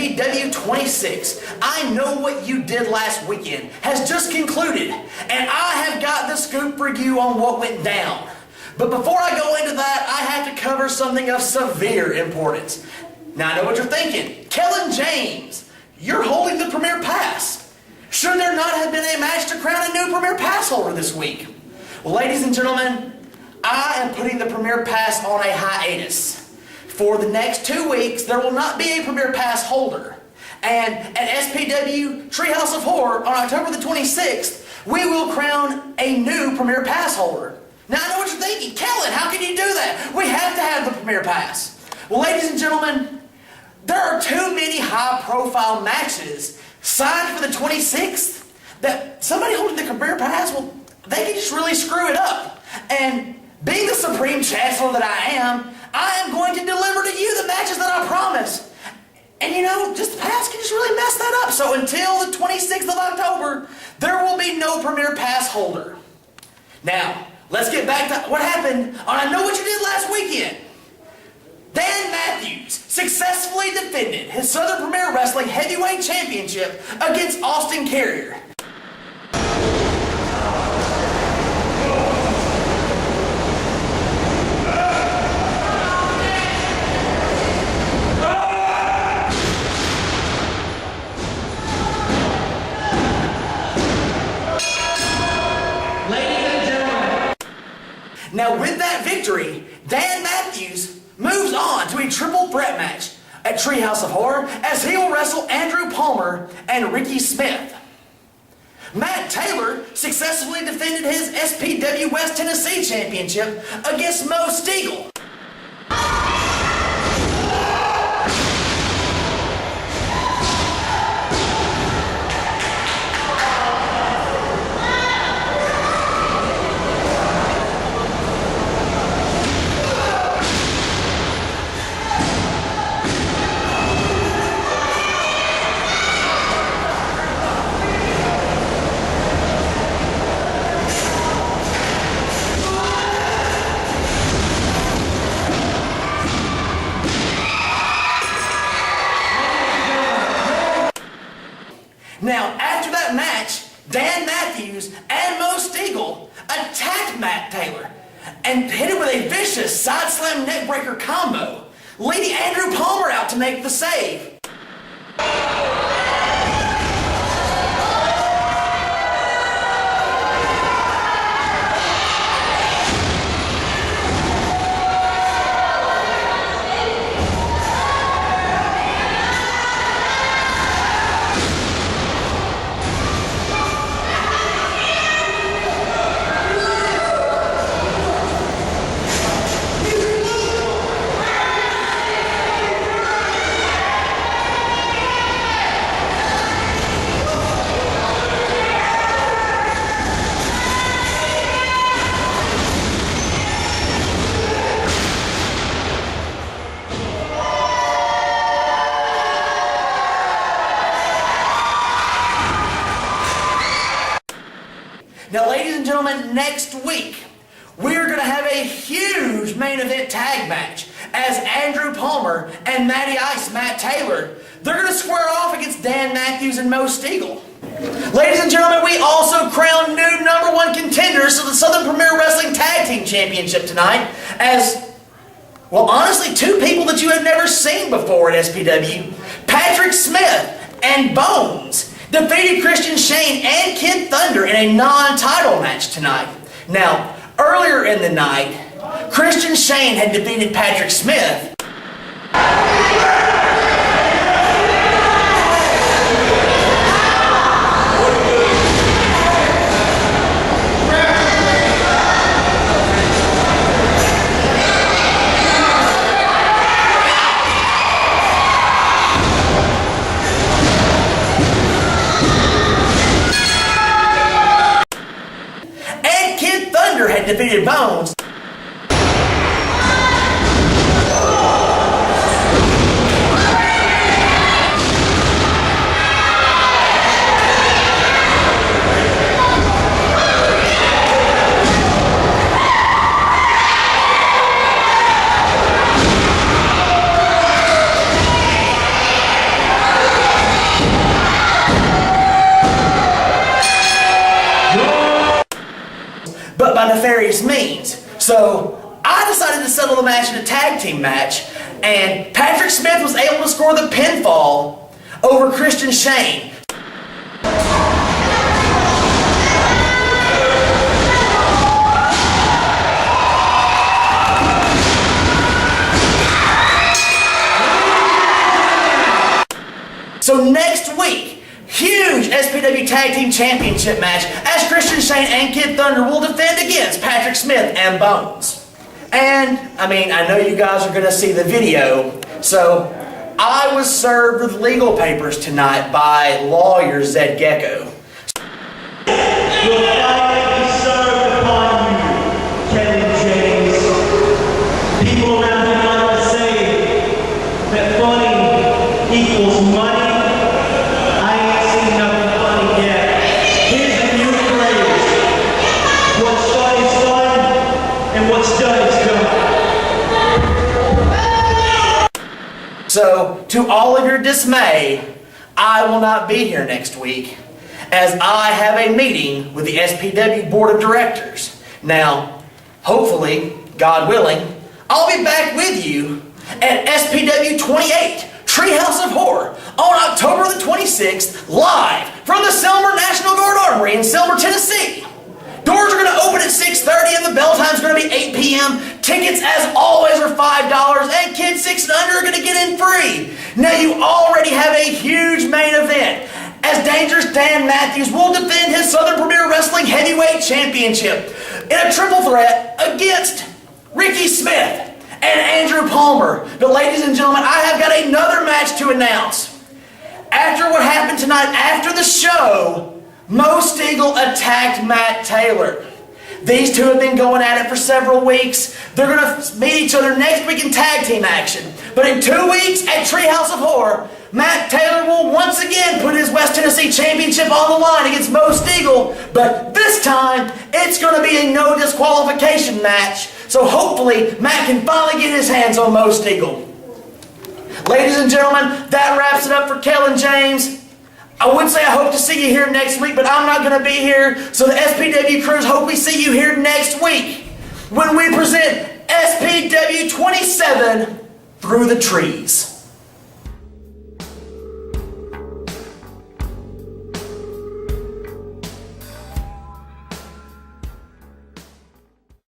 SPW 26. I know what you did last weekend has just concluded, and I have got the scoop for you on what went down. But before I go into that, I have to cover something of severe importance. Now I know what you're thinking. Kellen James, you're holding the Premier Pass. Should there not have been a match to crown a new Premier Pass holder this week? Well, ladies and gentlemen, I am putting the Premier Pass on a hiatus. For the next 2 weeks, there will not be a Premier Pass holder. And at SPW Treehouse of Horror on October the 26th, we will crown a new Premier Pass holder. Now I know what you're thinking, Kellen, how can you do that? We have to have the Premier Pass. Well, ladies and gentlemen, there are too many high-profile matches signed for the 26th that somebody holding the Premier Pass, well, they can just really screw it up. And being the Supreme Chancellor that I am going to deliver to you the matches that I promised. And you know, just the pass can just really mess that up. So until the 26th of October, there will be no Premier Pass holder. Now, let's get back to what happened on I Know What You Did Last Weekend. Dan Matthews successfully defended his Southern Premier Wrestling Heavyweight Championship against Austin Carrier. Now with that victory, Dan Matthews moves on to a triple threat match at Treehouse of Horror as he will wrestle Andrew Palmer and Ricky Smith. Matt Taylor successfully defended his SPW West Tennessee Championship against Mo Steagall. Now, after that match, Dan Matthews and Mo Steagall attacked Matt Taylor and hit him with a vicious side slam neckbreaker combo, leading Andrew Palmer out to make the save. Now, ladies and gentlemen, next week, we're going to have a huge main event tag match as Andrew Palmer and Matty Ice, Matt Taylor, they're going to square off against Dan Matthews and Mo Steagall. Ladies and gentlemen, we also crown new #1 contenders to the Southern Premier Wrestling Tag Team Championship tonight as, well, honestly, two people that you have never seen before at SPW. Patrick Smith and Bones defeated Christian Shane and Kid Thunder in a non-title match tonight. Now, earlier in the night, Christian Shane had defeated Patrick Smith. Had defeated Bones. nefarious means. So I decided to settle the match in a tag team match, and Patrick Smith was able to score the pinfall over Christian Shane. So next week, huge SPW Tag Team Championship match as Christian Shane and Kid Thunder will defend against Patrick Smith and Bones. And, I know you guys are going to see the video, so I was served with legal papers tonight by lawyer Zed Gecko. Your fight is served upon you, Kellen James. People around here like to say that funny equals money. I ain't seen nothing funny yet. Here's the new phrase. What's fun is fun, and what's done is done. So, to all of your dismay, I will not be here next week, as I have a meeting with the SPW Board of Directors. Now, hopefully, God willing, I'll be back with you at SPW 28, Treehouse of Horror, on October the 26th, live from the Selmer National Guard Armory in Selmer, Tennessee. Doors are going to open at 6:30 and the bell time is going to be 8 p.m. Tickets, as always, are $5, and kids 6 and under are going to get in free. Now, you already have a huge main event, as Dangerous Dan Matthews will defend his Southern Premier Wrestling Heavyweight Championship in a triple threat against Ricky Smith and Andrew Palmer. But ladies and gentlemen, I have got another match to announce. After what happened tonight, after the show, Mo Steagall attacked Matt Taylor. These two have been going at it for several weeks. They're going to meet each other next week in tag team action. But in 2 weeks at Treehouse of Horror, Matt Taylor will once again put his West Tennessee Championship on the line against Mo Steagall. But this time, it's going to be a no disqualification match. So hopefully, Matt can finally get his hands on Mo Steagall. Ladies and gentlemen, that wraps it up for Kellen James. I would say I hope to see you here next week, but I'm not going to be here. So the SPW crews hope we see you here next week when we present SPW 27 Through the Trees.